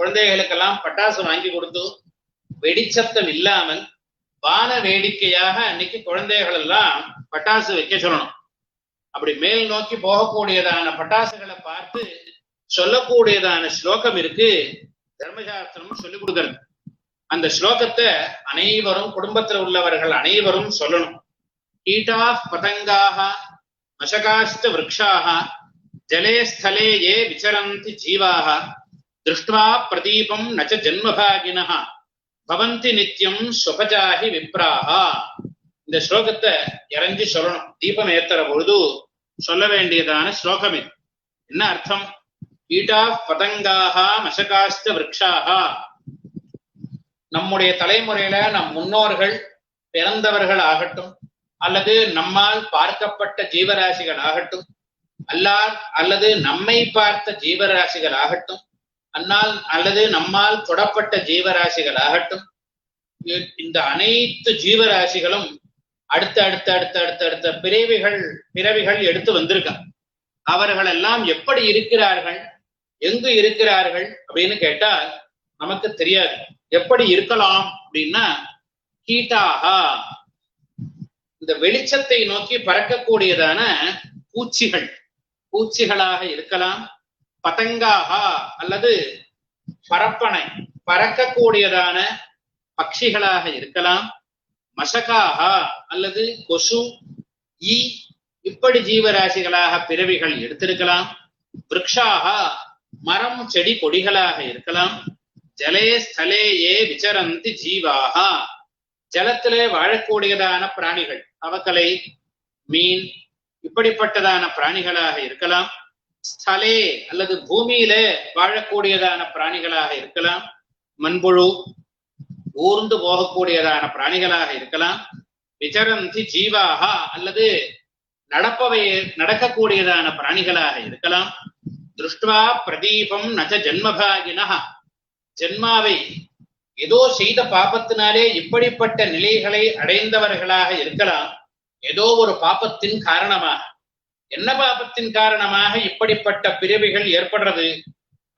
குழந்தைகளுக்கெல்லாம் பட்டாசு வாங்கி கொடுத்து வெடிச்சத்தம் இல்லாமல் வான வேடிக்கையாக அன்னைக்கு குழந்தைகள் எல்லாம் பட்டாசு வைக்க சொல்லணும். அப்படி மேல் நோக்கி போகக்கூடியதான பட்டாசுகளை பார்த்து சொல்லக்கூடியதான ஸ்லோகம் இருக்கு, தர்மசாஸ்திரம் சொல்லிக் கொடுக்கிறது. அந்த ஸ்லோகத்தை அனைவரும் குடும்பத்தில் உள்ளவர்கள் அனைவரும் சொல்லணும். கீட்டா பதங்காக மசகாஷ்ட விருக்ஷாக ஜலே ஸ்தலே ஏ விசரந்தி ஜீவாக திருஷ்ட்வா பிரதீபம் நச்ச ஜன்மபாகினஹ பவந்தி நித்யம் ஸ்வபஜாஹி விப்ராஹா. இந்த ஸ்லோகத்தை இறங்கி சொல்லணும். தீபம் ஏத்துற பொழுது சொல்ல வேண்டியதான ஸ்லோகம் இது. என்ன அர்த்தம்? கீட்டா பதங்காக மசகாஷ்ட விருக்ஷாக, நம்முடைய தலைமுறையில நம் முன்னோர்கள் பிறந்தவர்கள் ஆகட்டும், அல்லது நம்மால் பார்க்கப்பட்ட ஜீவராசிகள் ஆகட்டும், அல்லது நம்மை பார்த்த ஜீவராசிகள் ஆகட்டும், அல்லது நம்மால் தொடப்பட்ட ஜீவராசிகள் ஆகட்டும், இந்த அனைத்து ஜீவராசிகளும் அடுத்த பிறவிகள் எடுத்து வந்திருக்காங்க. அவர்கள் எல்லாம் எப்படி இருக்கிறார்கள், எங்கு இருக்கிறார்கள் அப்படின்னு கேட்டால் நமக்கு தெரியாது. எப்படி இருக்கலாம் அப்படின்னா, கீட்டாகா இந்த வெளிச்சத்தை நோக்கி பறக்கக்கூடியதான பூச்சிகளாக இருக்கலாம். பதங்காகா அல்லது பறக்கக்கூடியதான பட்சிகளாக இருக்கலாம். மசகாகா அல்லது கொசு, ஈ, இப்படி ஜீவராசிகளாக பிறவிகள் எடுத்திருக்கலாம். விருக்ஷாகா மரம் செடி கொடிகளாக இருக்கலாம். ஜலே ஸ்தலே ஏ விசரந்தி ஜீவாகா ஜலத்திலே வாழக்கூடியதான பிராணிகள், அவக்கலை, மீன், இப்படிப்பட்டதான பிராணிகளாக இருக்கலாம். ஸ்தலே அல்லது பூமியிலே வாழக்கூடியதான பிராணிகளாக இருக்கலாம். மண்புழு, ஊர்ந்து போகக்கூடியதான பிராணிகளாக இருக்கலாம். விசரந்தி ஜீவாகா அல்லது நடக்கக்கூடியதான பிராணிகளாக இருக்கலாம். திருஷ்டுவா பிரதீபம் நச்ச ஜன்மபாகினஹ, ஜென்மாவை ஏதோ செய்த பாபத்தினாலே இப்படிப்பட்ட நிலைகளை அடைந்தவர்களாக இருக்கலாம். ஏதோ ஒரு பாபத்தின் காரணமாக, என்ன பாபத்தின் காரணமாக இப்படிப்பட்ட பிறவிகள் ஏற்படுறது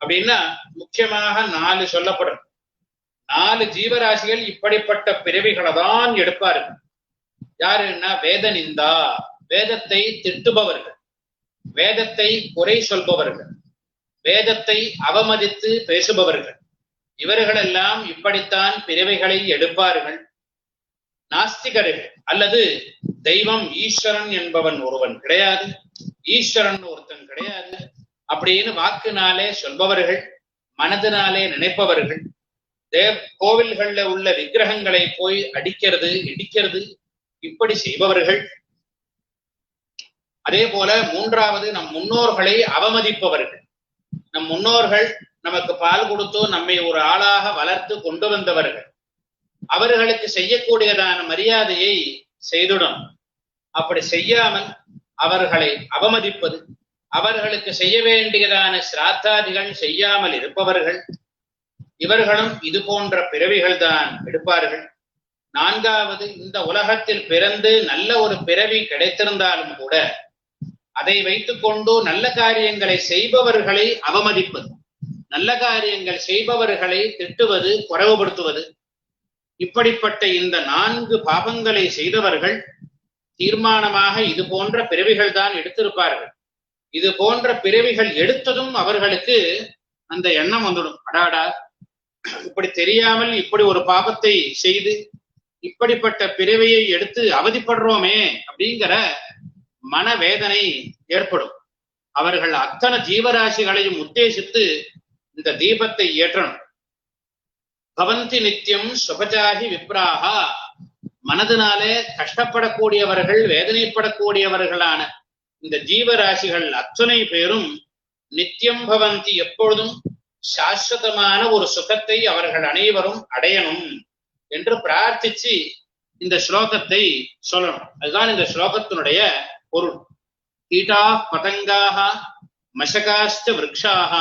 அப்படின்னா முக்கியமாக 4 சொல்லப்படுறது. 4 ஜீவராசிகள் இப்படிப்பட்ட பிறவிகளை தான் எடுப்பார்கள். யாருன்னா, வேத நிந்தா, வேதத்தை திட்டுபவர்கள், வேதத்தை குறை சொல்பவர்கள், வேதத்தை அவமதித்து பேசுபவர்கள், இவர்களெல்லாம் இப்படித்தான் பிறவைகளை எடுப்பார்கள். நாஸ்திகர்கள் அல்லது தெய்வம் ஈஸ்வரன் என்பவன் ஒருவன் கிடையாது, ஈஸ்வரன் ஒருத்தன் கிடையாது அப்படின்னு வாக்குனாலே சொல்பவர்கள், மனதினாலே நினைப்பவர்கள், கோவில்கள்ல உள்ள விக்கிரகங்களை போய் அடிக்கிறது இடிக்கிறது இப்படி செய்பவர்கள். அதே போல 3வது நம் முன்னோர்களை அவமதிப்பவர்கள். நம் முன்னோர்கள் நமக்கு பால் கொடுத்தோ நம்மை ஒரு ஆளாக வளர்த்து கொண்டு வந்தவர்கள், அவர்களுக்கு செய்யக்கூடியதான மரியாதையை செய்துடும். அப்படி செய்யாமல் அவர்களை அவமதிப்பது, அவர்களுக்கு செய்ய வேண்டியதான சிராத்தாதிகள் செய்யாமல் இருப்பவர்கள், இவர்களும் இது போன்ற பிறவிகள் தான் எடுப்பார்கள். 4வது, இந்த உலகத்தில் பிறந்து நல்ல ஒரு பிறவி கிடைத்திருந்தாலும் கூட அதை வைத்துக்கொண்டு நல்ல காரியங்களை செய்பவர்களை அவமதிப்பது, நல்ல காரியங்கள் செய்பவர்களை திட்டுவது, குறைவுபடுத்துவது, இப்படிப்பட்ட இந்த 4 பாபங்களை செய்தவர்கள் தீர்மானமாக இது போன்ற பிறவிகள் தான் எடுத்திருப்பார்கள். இது போன்ற பிறவிகள் எடுத்ததும் அவர்களுக்கு அந்த எண்ணம் வந்துடும், அடாடா இப்படி தெரியாமல் இப்படி ஒரு பாபத்தை செய்து இப்படிப்பட்ட பிறவியை எடுத்து அவதிப்படுறோமே அப்படிங்கிற மனவேதனை ஏற்படும். அவர்கள் அத்தனை ஜீவராசிகளையும் உத்தேசித்து இந்த தீபத்தை ஏற்றணும். பவந்தி நித்தியம் ஸ்வபஜாஹி விப்ராஹா, மனதினாலே கஷ்டப்படக்கூடியவர்கள், வேதனைப்படக்கூடியவர்களான இந்த ஜீவராசிகள் அத்தனை பேரும் நித்தியம் பவந்தி, எப்பொழுதும் சாஸ்வதமான ஒரு சுகத்தை அவர்கள் அனைவரும் அடையணும் என்று பிரார்த்திச்சு இந்த ஸ்லோகத்தை சொல்லணும். அதுதான் இந்த ஸ்லோகத்தினுடைய பொருள். கீட்டா பதங்காக மசகாஷ்ட விருக்ஷாக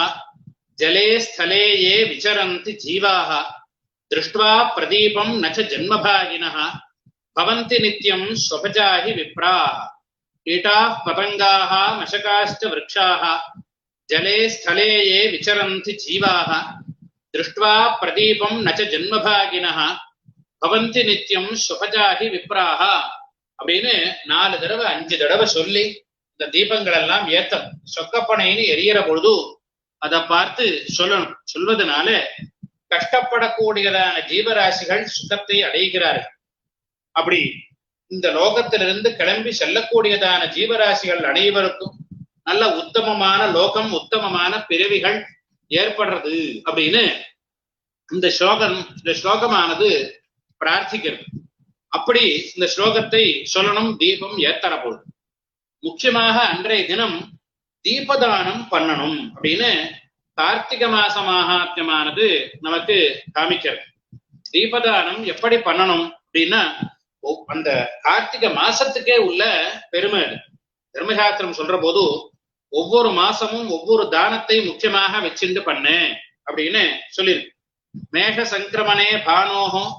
ஜலே ஸ்தலே ஏ விசரந்தி ஜீவாக திருஷ்ட்வா பிரதீபம் நச்ச ஜன்மபாகினஹ பவந்தி நித்யம் ஸ்வபஜாஹி விப்ராஹ. கீட்டா பதங்காக மசகாஷ்ட விருக்ஷாக ஜலே ஸ்தலே ஏ விசரந்தி ஜீவாக திருஷ்டுவா பிரதீபம் நச்ச ஜென்மபாகினஹ பவந்தி நித்தியம் சுபஜாகி விப்ராஹா அப்படின்னு 4 தடவை 5 தடவை சொல்லி இந்த தீபங்கள் எல்லாம் ஏத்தம் சொக்கப்பனைன்னு எரியற பொழுது அதை பார்த்து சொல்லணும். சொல்வதனால கஷ்டப்படக்கூடியதான ஜீவராசிகள் சுகத்தை அடைகிறார்கள். அப்படி இந்த லோகத்திலிருந்து கிளம்பி செல்லக்கூடியதான ஜீவராசிகள் அனைவருக்கும் நல்ல உத்தமமான லோகம், உத்தமமான பிறவிகள் ஏற்படுறது அப்படின்னு இந்த ஸ்லோகமானது பிரார்த்திக்கிறது. அப்படி இந்த ஸ்லோகத்தை சொல்லணும் தீபம் ஏத்தற பொழுது. முக்கியமாக அன்றைய தினம் தீபதானம் பண்ணணும் அப்படின்னு கார்த்திகை மாச மகாத்மியமானது நமக்கு காமிக்கிறது. தீபதானம் எப்படி பண்ணணும் அப்படின்னா அந்த கார்த்திகை மாசத்துக்கே உள்ள பெருமை அது. தர்மசாஸ்திரம் சொல்ற போது ஒவ்வொரு மாசமும் ஒவ்வொரு தானத்தை முக்கியமாக வச்சுட்டு பண்ணு அப்படின்னு சொல்லியிருக்கு. மேக சங்கிரமணே பானோகம்